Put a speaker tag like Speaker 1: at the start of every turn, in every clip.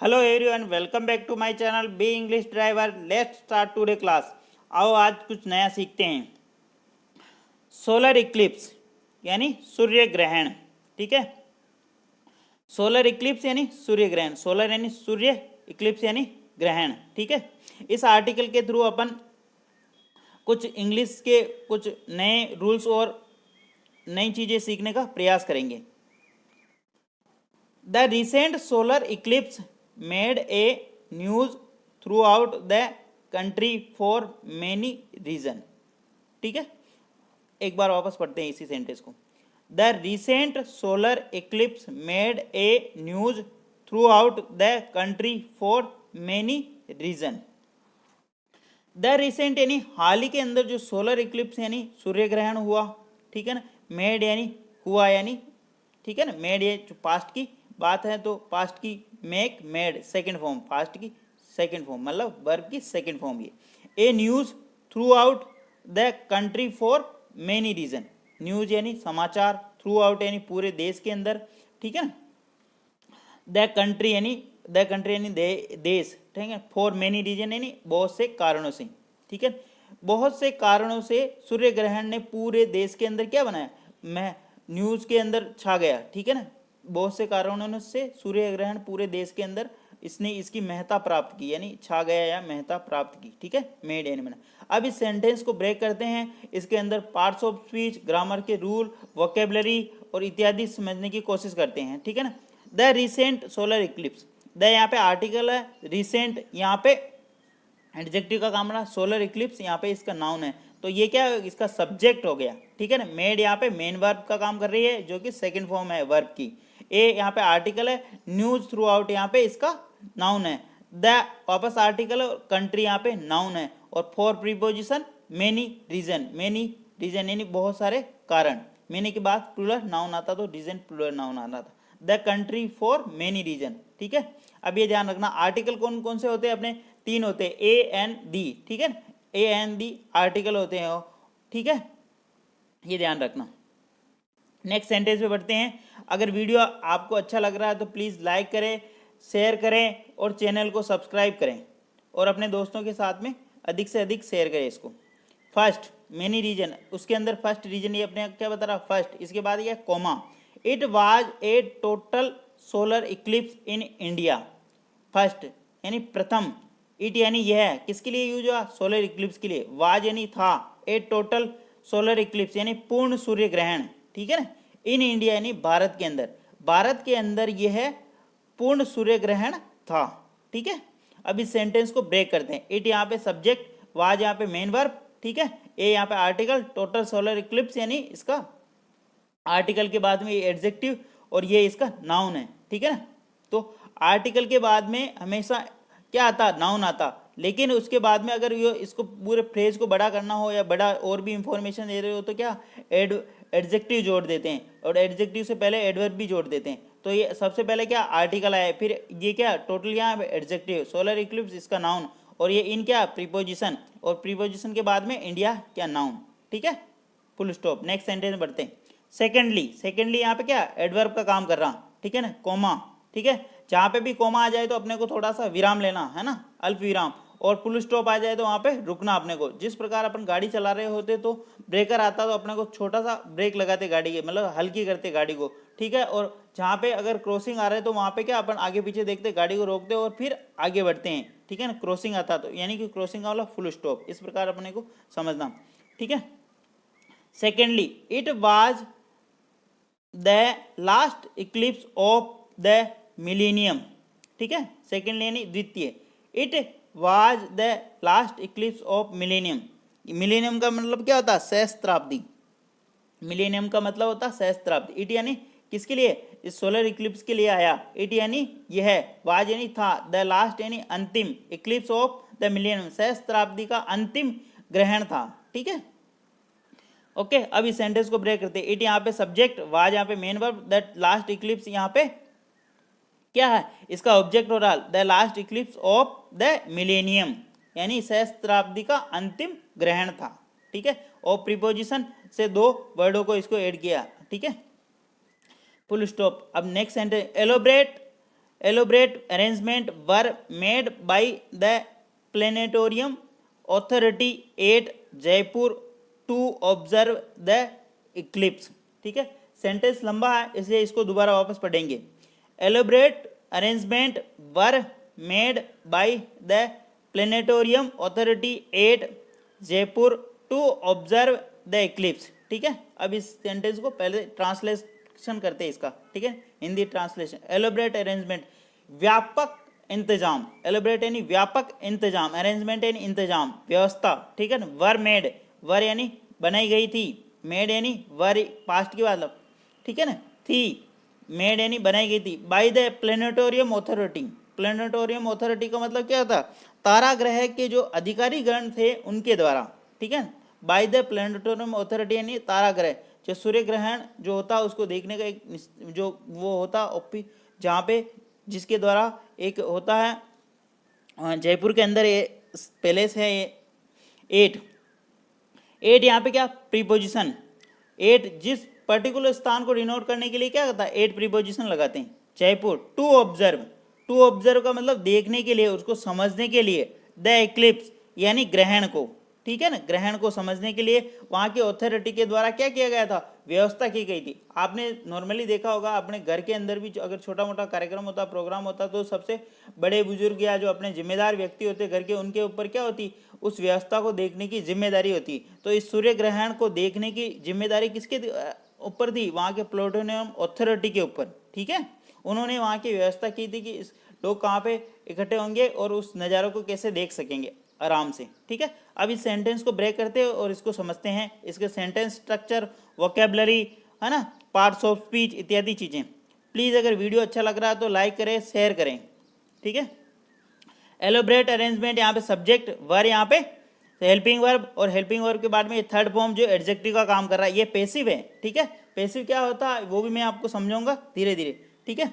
Speaker 1: Hello everyone, welcome back to my channel be English driver. Let's start today class. आओ आज कुछ नया सीखते हैं। सोलर इक्लिप्स यानी सूर्य ग्रहण। ठीक है, सोलर इक्लिप्स यानी सूर्य ग्रहण। सोलर यानी सूर्य, इक्लिप्स यानी ग्रहण। ठीक है, इस आर्टिकल के थ्रू अपन कुछ इंग्लिश के कुछ नए रूल्स और नई चीज़ें सीखने का प्रयास करेंगे। The recent solar Eclipse made a news throughout the country for many reason। ठीक है, एक बार वापस पढ़ते हैं इसी सेंटेंस को। The recent solar eclipse made a news throughout the country for many reason. The recent यानी हाल ही के अंदर जो सोलर इक्लिप्स यानी सूर्य ग्रहण हुआ। ठीक है ना, मेड यानी हुआ यानी, ठीक है ना, मेड ये जो पास्ट की बात है तो पास्ट की make, made second form, past की सेकेंड फॉर्म मतलब वर्ब की सेकेंड फॉर्म। ये a news throughout the country for many reason. News यानी समाचार, थ्रू आउट यानी पूरे देश के अंदर। ठीक है ना, द कंट्री यानी देश। ठीक है, फॉर मेनी रीजन यानी बहुत से कारणों से। ठीक है, बहुत से कारणों से सूर्य ग्रहण ने पूरे देश के अंदर क्या बनाया, मैं न्यूज़ के अंदर छा गया। ठीक है ना, बहुत से कारणों से सूर्य ग्रहण पूरे देश के अंदर इसने इसकी महत्ता प्राप्त की यानी छा गया या महत्ता प्राप्त की। ठीक है, मेड यानी बना। अब इस सेंटेंस को ब्रेक करते हैं। इसके अंदर पार्ट्स ऑफ स्पीच, ग्रामर के रूल, वोकेबलरी और इत्यादि समझने की कोशिश करते हैं। ठीक है ना, the recent solar Eclipse, the यहाँ पे आर्टिकल है, रिसेंट यहाँ पे एडजेक्टिव का काम रहा, सोलर इक्लिप्स यहाँ पे इसका नाउन है, तो ये क्या इसका सब्जेक्ट हो गया। ठीक है ना, मेड यहाँ पे मेन वर्ब का काम कर रही है जो कि सेकंड फॉर्म है वर्ब की। ए यहाँ पे आर्टिकल है, न्यूज थ्रू आउट यहाँ पे इसका नाउन है, द वापस आर्टिकल है, कंट्री यहाँ पे नाउन है, और for preposition many reason. Many reason यानी बहुत सारे कारण। मेनी के बाद प्लूरल नाउन आता तो रीजन प्लूरल नाउन आता था। The country for many reason. ठीक है, अब ये ध्यान रखना आर्टिकल कौन कौन से होते हैं, अपने तीन होते हैं, ए एन दी। ठीक है, ए एन दी आर्टिकल होते हैं। ठीक है, ये ध्यान रखना। नेक्स्ट सेंटेंस पे बढ़ते हैं। अगर वीडियो आपको अच्छा लग रहा है तो प्लीज़ लाइक करें, शेयर करें और चैनल को सब्सक्राइब करें और अपने दोस्तों के साथ में अधिक से अधिक शेयर करें इसको। फर्स्ट मेनी रीजन, उसके अंदर फर्स्ट रीजन ये अपने क्या बता रहा, फर्स्ट, इसके बाद ये comma. It was a total solar eclipse in India. First यानी प्रथम, इट यानी यह किसके लिए यूज हुआ, सोलर इक्लिप्स के लिए। वाज यानी था, ए टोटल सोलर इक्लिप्स यानी पूर्ण सूर्य ग्रहण। ठीक है ना, इन इंडिया यानी भारत के अंदर, भारत के अंदर यह पूर्ण सूर्य ग्रहण था। ठीक है, अब इस सेंटेंस को ब्रेक करते हैं। इट यहाँ पे सब्जेक्ट, वाज यहाँ पे मेन वर्ब। ठीक है, ए यहाँ पे आर्टिकल, टोटल सोलर इक्लिप्स यानी इसका आर्टिकल के बाद में ये एडजेक्टिव और ये इसका नाउन है। ठीक है ना, तो आर्टिकल के बाद में हमेशा क्या आता, नाउन आता, लेकिन उसके बाद में अगर ये इसको पूरे फ्रेज को बड़ा करना हो या बड़ा और भी इंफॉर्मेशन दे रहे हो तो क्या एडजेक्टिव जोड़ देते हैं, और एडजेक्टिव से पहले एडवर्ब भी जोड़ देते हैं। तो ये सबसे पहले क्या आर्टिकल आया, फिर ये क्या टोटल यहाँ एडजेक्टिव, सोलर इक्लिप्स इसका नाउन, और ये इन क्या प्रीपोजिशन, और प्रीपोजिशन के बाद में इंडिया क्या नाउन। ठीक है, फुल स्टॉप। नेक्स्ट सेंटेंस बढ़ते हैं। सेकेंडली, सेकेंडली यहाँ पे क्या एडवर्ब का काम कर रहा। ठीक है ना, कोमा। ठीक है, जहाँ पे भी कोमा आ जाए तो अपने को थोड़ा सा विराम लेना है ना, अल्प विराम, और फुल स्टॉप आ जाए तो वहाँ पे रुकना अपने को। जिस प्रकार अपन गाड़ी चला रहे होते तो ब्रेकर आता तो अपने को छोटा सा ब्रेक लगाते गाड़ी के, मतलब हल्की करते गाड़ी को। ठीक है, और जहाँ पे अगर क्रॉसिंग आ रहा है तो वहाँ पे क्या अपन आगे पीछे देखते, गाड़ी को रोकते और फिर आगे बढ़ते हैं। ठीक है ना, क्रॉसिंग आता तो यानी कि क्रॉसिंग वाला फुल स्टॉप, इस प्रकार अपने को समझना। ठीक है, secondly it was the last Eclipse of the millennium. ठीक है, सेकेंड यानी द्वितीय, it was the last Eclipse of millennium. Millennium का मतलब क्या होता है, सहस्त्राब्दी। मिलेनियम का मतलब होता है सहस्त्राब्दी। इट यानी किसके लिए, इस सोलर इक्लिप्स के लिए आया। इट यानी यह, वाज यानी था, द लास्ट यानी अंतिम, इक्लिप्स ऑफ द मिलेनियम सहस्त्राब्दी का अंतिम ग्रहण था। ठीक है, ओके, अब इस सेंटेंस को ब्रेक करते हैं। इट यहाँ पे सब्जेक्ट, वाज यहाँ पे main verb, that last Eclipse यहाँ पे क्या है, इसका ऑब्जेक्ट हो रहा, the last Eclipse of the millennium यानी सहस्त्राब्दी का अंतिम ग्रहण था। ठीक है, और प्रीपोजिशन से दो वर्डों को इसको ऐड किया। ठीक है, फुल स्टॉप। अब next sentence, elaborate elaborate arrangement were made by the planetarium authority at Jaipur to observe the eclipse। ठीक है, सेंटेंस लंबा है इसलिए इसको दोबारा वापस पढ़ेंगे। elaborate arrangement were made by the planetarium authority at Jaipur to observe the eclipse। ठीक है, अब इस सेंटेंस को पहले ट्रांसलेशन करते हैं इसका। ठीक है, हिंदी ट्रांसलेशन। एलोबरेट अरेंजमेंट, व्यापक इंतजाम। एलोबरेट यानी व्यापक इंतजाम, अरेंजमेंट यानी इंतजाम, व्यवस्था। ठीक है ना। वर मेड, वर यानी बनाई गई थी, मेड यानी वर पास्ट की बात। ठीक है ना, थी, मेड यानी बनाई गई थी, by the planetarium authority. Planetarium authority का मतलब क्या होता? तारा ग्रह के जो अधिकारी गण थे उनके द्वारा। ठीक है, बाय द प्लेनेटोरियम अथॉरिटी यानी तारा ग्रह, जो सूर्य ग्रहण जो होता है उसको देखने का एक जो वो होता ओपी, जहाँ पे जिसके द्वारा एक होता है जयपुर के अंदर ये पैलेस है। ये एट यहाँ पे क्या प्रीपोजिशन, एट जिस पर्टिकुलर स्थान को डिनोट करने के लिए क्या करता है, एट प्रीपोजिशन लगाते हैं। Jaipur, to observe, to observe का मतलब देखने के लिए, उसको समझने के लिए। द एक्लिप्स यानी ग्रहण को। ठीक है ना, ग्रहण को समझने के लिए वहाँ की अथॉरिटी के द्वारा क्या किया गया था, व्यवस्था की गई थी। आपने नॉर्मली देखा होगा अपने घर के अंदर भी अगर छोटा मोटा कार्यक्रम होता, प्रोग्राम होता, तो सबसे बड़े बुजुर्ग या जो अपने जिम्मेदार व्यक्ति होते घर के, उनके ऊपर क्या होती, उस व्यवस्था को देखने की जिम्मेदारी होती। तो इस सूर्य ग्रहण को देखने की जिम्मेदारी किसके ऊपर थी, वहाँ के प्लूटोनियम अथॉरिटी के ऊपर। ठीक है, उन्होंने वहाँ की व्यवस्था की थी कि लोग कहाँ पे इकट्ठे होंगे और उस नज़ारों को कैसे देख सकेंगे आराम से। ठीक है, अब इस सेंटेंस को ब्रेक करते हैं और इसको समझते हैं, इसके सेंटेंस स्ट्रक्चर, वोकेबलरी, है ना, पार्ट्स ऑफ स्पीच इत्यादि चीज़ें। प्लीज़ अगर वीडियो अच्छा लग रहा है तो लाइक करें, शेयर करें। ठीक है, एलोबरेट अरेंजमेंट, यहाँ पे सब्जेक्ट, वर्ब यहाँ पे हेल्पिंग वर्ब, और हेल्पिंग वर्ब के बाद में ये थर्ड फॉर्म जो एडजेक्टिव का काम कर रहा है ये पैसिव है। ठीक है, पैसिव क्या होता है वो भी मैं आपको समझाऊंगा धीरे धीरे। ठीक है,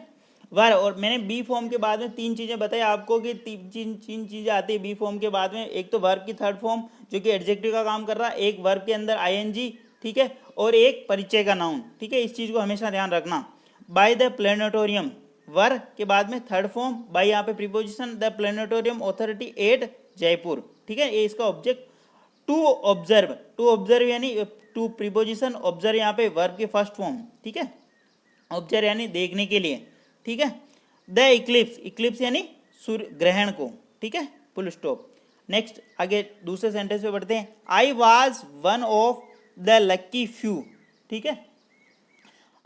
Speaker 1: वर्ब, और मैंने बी फॉर्म के बाद में तीन चीज़ें बताई आपको कि तीन चीज़ें आती है बी फॉर्म के बाद में। एक तो वर्ब की थर्ड फॉर्म जो कि एडजेक्टिव का काम कर रहा है, एक वर्ब के अंदर आईएनजी, ठीक है, और एक परिचय का नाउन। ठीक है, इस चीज़ को हमेशा ध्यान रखना। बाय द प्लेनेटोरियम, वर्ब के बाद में थर्ड फॉर्म, बाय यहाँ पे preposition, the planetarium authority at Jaipur. ठीक है, ये इसका object. To observe, to observe यानी टू प्रीपोजिशन, ऑब्जर्व यहाँ पे वर्ब की फर्स्ट फॉर्म। ठीक है, ऑब्जर्व यानी देखने के लिए। ठीक है, द इक्लिप्स, इक्लिप्स यानी सूर्य ग्रहण को। ठीक है, फुल स्टॉप। नेक्स्ट आगे दूसरे सेंटेंस पे बढ़ते हैं। I was one of the lucky few. ठीक है,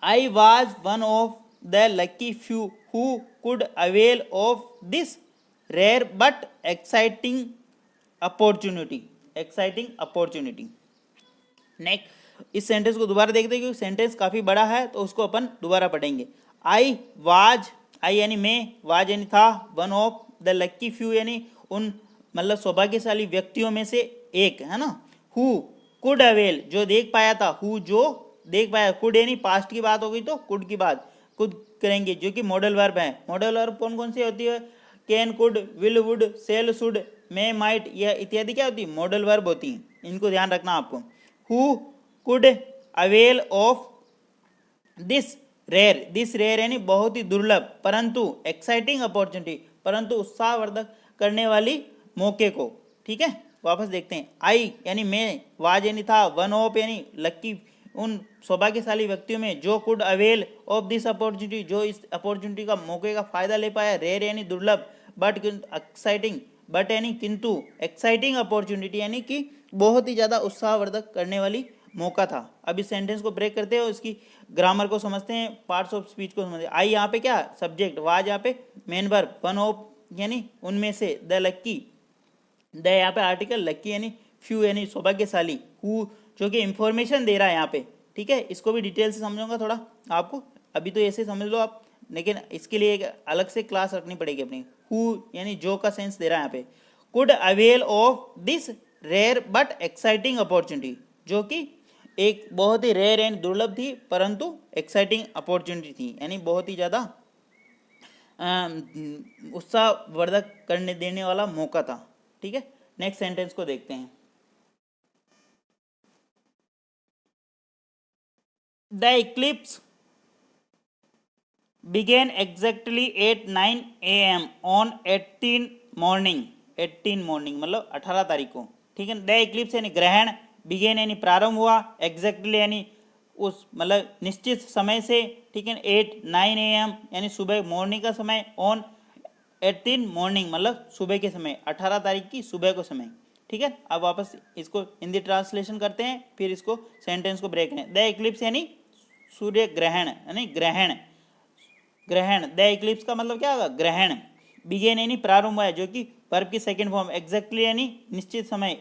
Speaker 1: I was one of the lucky few who could avail of this rare but exciting opportunity, exciting opportunity. Next इस सेंटेंस को दोबारा देखते हैं क्योंकि सेंटेंस काफ़ी बड़ा है तो उसको अपन दोबारा पढ़ेंगे। आई वाज, आई यानी मैं, वाज यानी था, one of the lucky few यानी उन मतलब सौभाग्यशाली व्यक्तियों में से एक, है ना। हु कुड अवेल जो देख पाया था, हु जो देख पाया, कुड यानी पास्ट की बात हो गई तो कुड की बात कुड करेंगे जो कि मॉडल वर्ब है। मॉडल वर्ब कौन कौन सी होती है, can, could, will, would, shall, should, may, might, यह इत्यादि क्या होती है, मॉडल वर्ब होती हैं, इनको ध्यान रखना आपको। Who could avail of this rare, this rare यानी बहुत ही दुर्लभ परंतु एक्साइटिंग अपॉर्चुनिटी, परंतु उत्साहवर्धक करने वाली मौके को। ठीक है, वापस देखते हैं। आई यानी मैं, वाज यानी था, वन ऑफ यानी लक्की उन सौभाग्यशाली व्यक्तियों में, जो could avail of this opportunity जो इस अपॉर्चुनिटी का मौके का फायदा ले पाया, रेयर यानी दुर्लभ, बट एक्साइटिंग, बट यानी किंतु, एक्साइटिंग अपॉर्चुनिटी यानी कि बहुत ही ज़्यादा उत्साहवर्धक करने वाली मौका था। अब इस सेंटेंस को ब्रेक करते हैं और इसकी ग्रामर को समझते हैं, पार्ट्स ऑफ स्पीच को समझते हैं। आई यहाँ पे क्या सब्जेक्ट, वाज यहाँ पे मेन वर्ब, वन ऑफ यानी उनमें से, द लक्की, द यहाँ पे आर्टिकल, लक्की यानी फ्यू यानी सौभाग्यशाली, हु जो कि इंफॉर्मेशन दे रहा है यहाँ पे। ठीक है, इसको भी डिटेल से समझूंगा थोड़ा आपको, अभी तो ऐसे समझ लो आप, लेकिन इसके लिए एक अलग से क्लास रखनी पड़ेगी अपनी। हु यानी जो का सेंस दे रहा है यहाँ पे। Could avail of this rare but exciting opportunity, जो कि एक बहुत ही रेयर एंड दुर्लभ थी परंतु एक्साइटिंग अपॉर्चुनिटी थी, यानी बहुत ही ज़्यादा उत्साहवर्धक करने देने वाला मौका था। ठीक है, नेक्स्ट सेंटेंस को देखते हैं। The Eclipse began exactly at 9 AM on 18 morning मतलब 18 तारीख को, ठीक है। द इक्लिप्स यानी ग्रहण, बिगेन यानी प्रारंभ हुआ, एग्जैक्टली यानी उस मतलब निश्चित समय से, ठीक है। 9 AM यानी सुबह मॉर्निंग का समय, ऑन 18 मॉर्निंग मतलब सुबह के समय, 18 तारीख की सुबह को समय, ठीक है। अब वापस इसको हिंदी ट्रांसलेशन करते हैं, फिर इसको सेंटेंस को ब्रेक करें। द इक्लिप्स यानी सूर्य ग्रहण यानी ग्रहण, ग्रहण द इक्लिप्स का मतलब क्या होगा, ग्रहण। बिगेन यानी प्रारंभ हुआ है, जो कि वर्ब की सेकंड फॉर्म, एग्जैक्टली यानी निश्चित समय,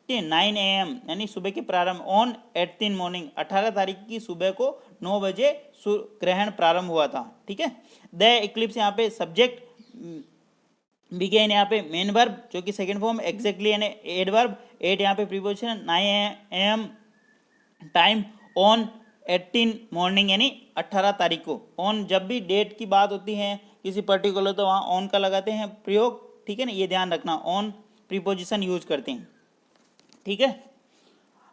Speaker 1: 9 AM यानी सुबह के प्रारंभ, ऑन 18 मॉर्निंग 18 तारीख की सुबह को 9 बजे ग्रहण प्रारंभ हुआ था, ठीक है। द इक्लिप्स यहाँ पे सब्जेक्ट, बिगेन यहाँ पे मेन वर्ब जो कि सेकंड फॉर्म, एग्जैक्टली यानी एडवर्ब, 8 यहाँ पे preposition, 9 AM time, on 18 morning यानी 18 तारीख को। ऑन जब भी डेट की बात होती है किसी पर्टिकुलर तो वहाँ ऑन का लगाते हैं प्रयोग, ठीक है ना, ये ध्यान रखना, ऑन प्रीपोजिशन यूज करते हैं, ठीक है।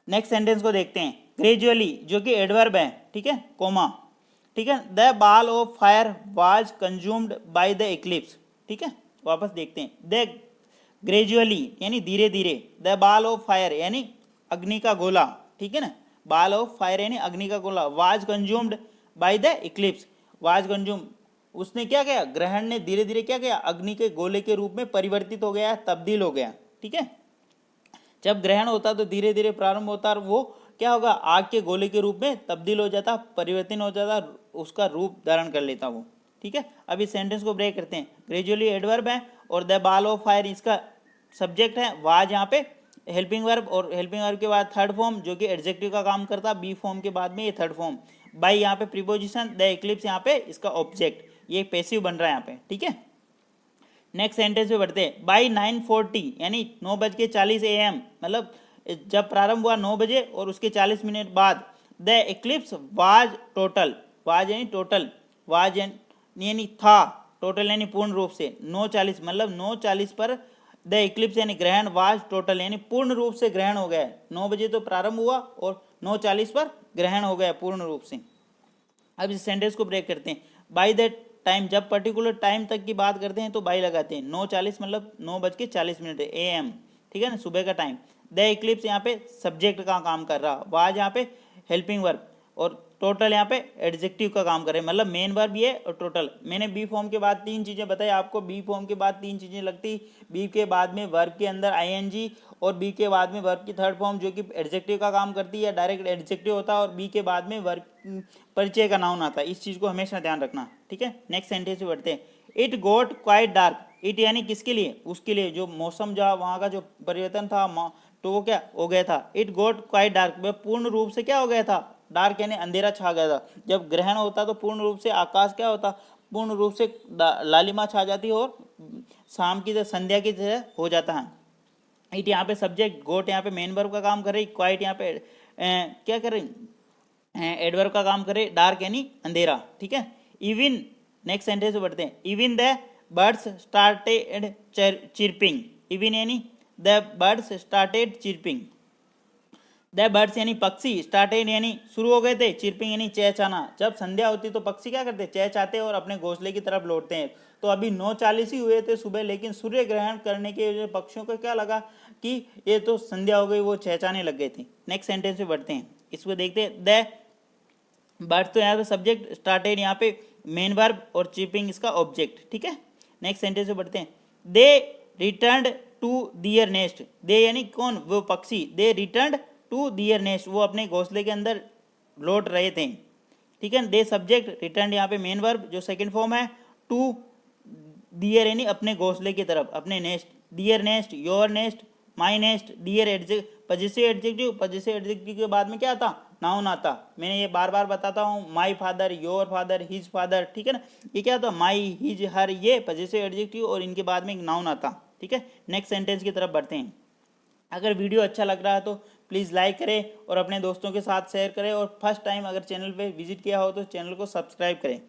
Speaker 1: नेक्स्ट सेंटेंस को देखते हैं। ग्रेजुअली जो कि एडवर्ब है, ठीक है, कोमा, ठीक है। The ball of fire was consumed by the Eclipse, ठीक है। वापस देखते हैं। द ग्रेजुअली यानी धीरे धीरे, द बॉल ऑफ फायर यानी अग्नि का गोला, ठीक है ना, बॉल ऑफ फायर यानी अग्नि का गोला, was consumed by the Eclipse, was consume उसने क्या किया, ग्रहण ने धीरे धीरे क्या किया, अग्नि के गोले के रूप में परिवर्तित हो गया, तब्दील हो गया, ठीक है। जब ग्रहण होता तो धीरे धीरे प्रारंभ होता और वो क्या होगा, आग के गोले के रूप में तब्दील हो जाता, परिवर्तन हो जाता, उसका रूप धारण कर लेता वो, ठीक है। अब इस सेंटेंस को ब्रेक करते हैं। ग्रेजुअली एडवर्ब है और द बॉल ऑफ फायर इसका सब्जेक्ट है, वाज यहाँ पे हेल्पिंग वर्ब, और हेल्पिंग वर्ब के बाद थर्ड फॉर्म जो कि एडजेक्टिव का काम करता, बी फॉर्म के बाद में ये थर्ड फॉर्म, बाई यहाँ पे प्रीपोजिशन, द इक्लिप्स यहाँ पे इसका ऑब्जेक्ट, ये पैसिव बन रहा है यहाँ पे, ठीक है। नेक्स्ट सेंटेंस पे बढ़ते हैं। बाई 9:40 यानी 9:40 AM मतलब जब प्रारंभ हुआ 9 बजे और उसके 40 मिनट बाद, the Eclipse was total, was यानी टोटल, वाज यानी था, टोटल यानी पूर्ण रूप से, 9:40 मतलब 9:40 पर द इक्लिप्स यानी ग्रहण, वाज टोटल यानी पूर्ण रूप से ग्रहण हो गया। 9 बजे तो प्रारंभ हुआ और 9:40 पर ग्रहण हो गया पूर्ण रूप से। अब इस सेंटेंस को ब्रेक करते हैं। बाई द टाइम, जब पर्टिकुलर टाइम तक की बात करते हैं तो बाई लगाते हैं, 9:40 मतलब 9:40 AM, ठीक है ना, सुबह का टाइम। द इक्लिप्स यहाँ पे सब्जेक्ट का काम कर रहा, वाज यहाँ पे हेल्पिंग वर्ब, और टोटल यहाँ पे एडजेक्टिव का काम कर रहे हैं, मतलब मेन वर्ब ये और टोटल। मैंने बी फॉर्म के बाद 3 चीज़ें बताई आपको, बी फॉर्म के बाद 3 चीज़ें लगती, बी के बाद में वर्ब के अंदर ING, और बी के बाद में वर्ब की थर्ड फॉर्म जो कि एडजेक्टिव का काम करती है, डायरेक्ट एडजेक्टिव होता है, और बी के बाद में वर्ब परिचय का नाउन आता है। इस चीज़ को हमेशा ध्यान रखना, ठीक है। नेक्स्ट सेंटेंस पे बढ़ते हैं। It got quite dark, it यानी किसके लिए, उसके लिए, जो मौसम जहाँ वहाँ का जो परिवर्तन था तो वो क्या हो गया था, इट गोट क्वाइट डार्क, वह पूर्ण रूप से क्या हो गया था, डार्क यानी अंधेरा छा गया था। जब ग्रहण होता तो पूर्ण रूप से आकाश क्या होता, पूर्ण रूप से लालिमा छा जाती और शाम की तरह, संध्या की तरह हो जाता है। इट यहाँ पे सब्जेक्ट, गोट यहाँ पे मेन वर्ब का काम करे, क्वाइट यहाँ पे क्या करे, एडवर्ब का काम करे, डार्क यानी अंधेरा, ठीक है। इवन, नेक्स्ट सेंटेंस पे बढ़ते हैं। Even the birds started chirping, even यानी the birds started chirping, the birds यानी पक्षी, स्टार्टेड यानी शुरू हो गए थे, चिरपिंग यानी चहचहाना। जब संध्या होती तो पक्षी क्या करते, चहचहाते और अपने घोंसले की तरफ लौटते हैं। तो अभी 9:40 ही हुए थे सुबह, लेकिन सूर्य ग्रहण करने के वजह पक्षियों को क्या लगा कि ये तो संध्या हो गई, वो चहचहाने लग गए थे। नेक्स्ट सेंटेंस पे बढ़ते हैं, इसको देखते हैं। द बर्ड्स तो यहाँ पे सब्जेक्ट, स्टार्टेड यहाँ पे मेन वर्ब, और चिरपिंग इसका ऑब्जेक्ट, ठीक है। नेक्स्ट सेंटेंस पे बढ़ते हैं। दे रिटर्न्ड टू दियर नेस्ट, दे यानी कौन, वो पक्षी, दे रिटर्न्ड टू दियर नेस्ट, वो अपने घोंसले के अंदर लौट रहे थे, ठीक है। दे सब्जेक्ट, रिटर्न यहाँ पे मेन वर्ब जो सेकंड फॉर्म है, टू दियर यानी अपने घोंसले की तरफ, अपने nest, their nest, your nest, my nest, their possessive adjective, possessive adjective के बाद में क्या आता, नाउन आता। मैंने ये बार बार बताता हूँ, my father, your father, his father, ठीक है ना, ये क्या आता, माई, हिज, हर, ये पजेसिव एडजेक्टिव और इनके बाद में एक नाउन आता, ठीक है। नेक्स्ट सेंटेंस की तरफ बढ़ते हैं। अगर वीडियो अच्छा लग रहा है तो प्लीज़ लाइक करें और अपने दोस्तों के साथ शेयर करें, और फर्स्ट टाइम अगर चैनल पे विजिट किया हो तो चैनल को सब्सक्राइब करें।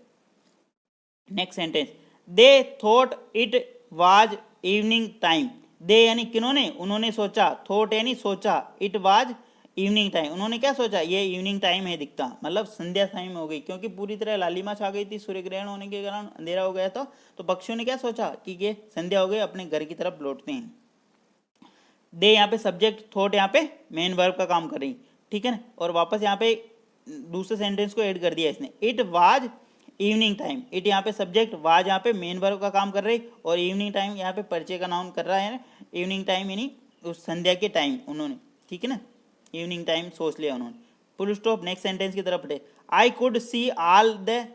Speaker 1: Next sentence. They thought it was evening time, they यानी किन्होंने, उन्होंने सोचा, थॉट यानी सोचा, इट वाज इवनिंग टाइम, उन्होंने क्या सोचा, ये इवनिंग टाइम है दिखता, मतलब संध्या टाइम हो गई, क्योंकि पूरी तरह लालिमा छा गई थी, सूर्य ग्रहण होने के कारण अंधेरा हो गया था। तो पक्षियों ने क्या सोचा कि ये संध्या हो गई, अपने घर की तरफ लौटते हैं। दे यहाँ पे सब्जेक्ट, थॉट यहाँ पे मेन वर्ब का काम कर रही, ठीक है ना। और वापस यहाँ पे दूसरे सेंटेंस को ऐड कर दिया इसने, it was evening time. It यहाँ पे सब्जेक्ट, वाज यहाँ पे मेन वर्ब का काम कर रही, और इवनिंग टाइम यहाँ पे परिचय का नाउन कर रहा है। इवनिंग टाइम यानी उस संध्या के टाइम उन्होंने, ठीक है ना, इवनिंग टाइम सोच लिया उन्होंने। Full stop. नेक्स्ट सेंटेंस की तरफ बढ़े। I could see all the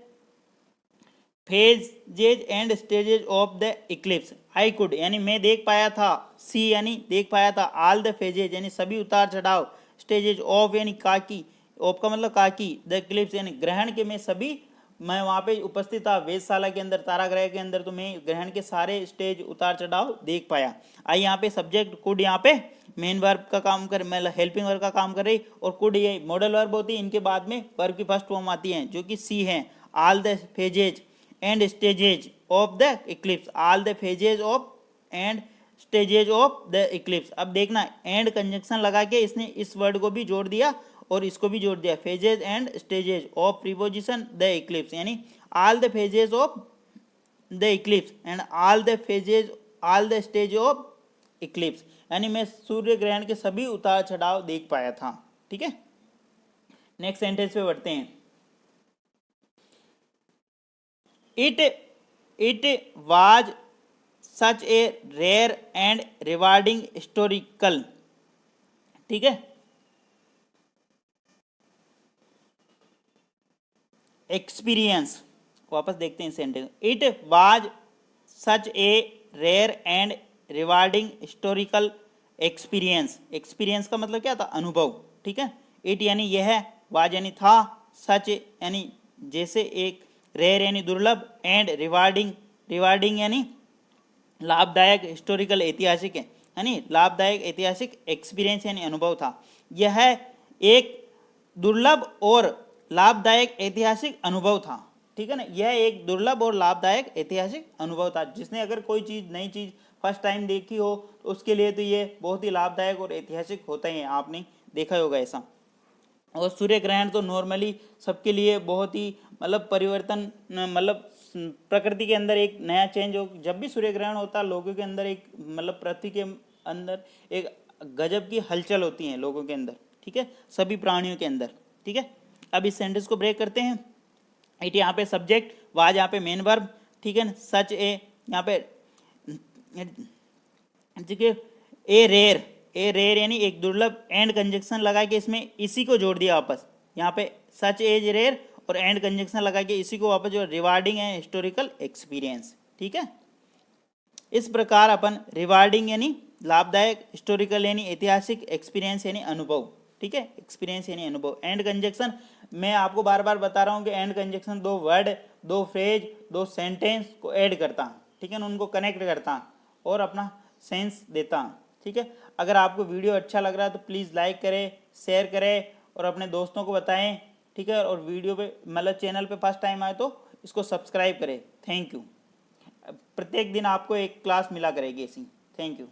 Speaker 1: phases and stages of the Eclipse. I could यानी मैं देख पाया था, सी यानी देख पाया था, ऑल द फेजेज यानी सभी उतार चढ़ाव, स्टेजेज ऑफ यानी काकी, ऑफ का मतलब काकी, द इक्लिप्स यानी ग्रहण के, मैं वहाँ पे उपस्थित था वेधशाला के अंदर, तारा ग्रह के अंदर, तो मैं ग्रहण के सारे स्टेज उतार चढ़ाव देख पाया। आई यहाँ पे सब्जेक्ट, कुड यहाँ पे मेन वर्ब का काम कर, मतलब हेल्पिंग वर्ब का काम कर रही, और कुड ये मॉडल वर्ब होती है, इनके बाद में वर्ब की फर्स्ट फॉर्म आती है जो कि सी है। All the phases and stages of the Eclipse, all the phases of and stages of the Eclipse. अब देखना, एंड कंजंक्शन लगा के इसने इस वर्ड को भी जोड़ दिया और इसको भी जोड़ दिया, phases and stages of preposition the eclipse, यानी all the phases of the eclipse and all the phases, all the stage of eclipse, यानी मैं सूर्य ग्रहण के सभी उतार चढ़ाव देख पाया था, ठीक है। नेक्स्ट सेंटेंस पे बढ़ते हैं। It was such a rare and rewarding historical, ठीक है, एक्सपीरियंस। वापस देखते हैं sentence. It was such a rare and rewarding historical experience. Experience का मतलब क्या था, अनुभव, ठीक है। इट यानी यह, वाज यानी था, सच यानी जैसे एक, रेयर यानी दुर्लभ, एंड रिवार्डिंग, रिवार्डिंग यानी लाभदायक, हिस्टोरिकल ऐतिहासिक है, यानी लाभदायक ऐतिहासिक, एक्सपीरियंस यानी अनुभव था। यह एक दुर्लभ और लाभदायक ऐतिहासिक अनुभव था, ठीक है ना। यह एक दुर्लभ और लाभदायक ऐतिहासिक अनुभव था। जिसने अगर कोई चीज़, नई चीज़ फर्स्ट टाइम देखी हो तो उसके लिए तो ये बहुत ही लाभदायक और ऐतिहासिक होता ही है, आपने देखा होगा ऐसा। और सूर्य ग्रहण तो नॉर्मली सबके लिए बहुत ही मतलब परिवर्तन, मतलब प्रकृति के अंदर एक नया चेंज हो, जब भी सूर्य ग्रहण होता है लोगों के अंदर एक, मतलब पृथ्वी के अंदर एक गजब की हलचल होती है लोगों के अंदर, ठीक है, सभी प्राणियों के अंदर, ठीक है। अब इस सेंटेंस को ब्रेक करते हैं। इट यहाँ पे सब्जेक्ट, वाज यहाँ पे मेन वर्ब, ठीक है ना। सच ए यहाँ पे, ठीक है, ए रेयर यानी एक दुर्लभ, एंड कंजक्शन लगा के इसमें इसी को जोड़ दिया वापस, यहाँ पे सच एज रेयर और एंड कंजक्शन लगा के इसी को वापस जो रिवार्डिंग है हिस्टोरिकल एक्सपीरियंस, ठीक है। इस प्रकार अपन रिवार्डिंग यानी लाभदायक, हिस्टोरिकल यानी ऐतिहासिक, एक्सपीरियंस यानी अनुभव, ठीक है, एक्सपीरियंस यानी अनुभव। एंड कंजक्शन, मैं आपको बार बार बता रहा हूँ कि एंड कंजक्शन दो वर्ड, दो फ्रेज, दो सेंटेंस को ऐड करता, ठीक है ना, उनको कनेक्ट करता और अपना सेंस देता, ठीक है। अगर आपको वीडियो अच्छा लग रहा है तो प्लीज़ लाइक करें, शेयर करें और अपने दोस्तों को बताएं, ठीक है। और वीडियो पे, मतलब चैनल पे फर्स्ट टाइम आए तो इसको सब्सक्राइब करें। Thank you. प्रत्येक दिन आपको एक क्लास मिला करेगी ऐसी। Thank you.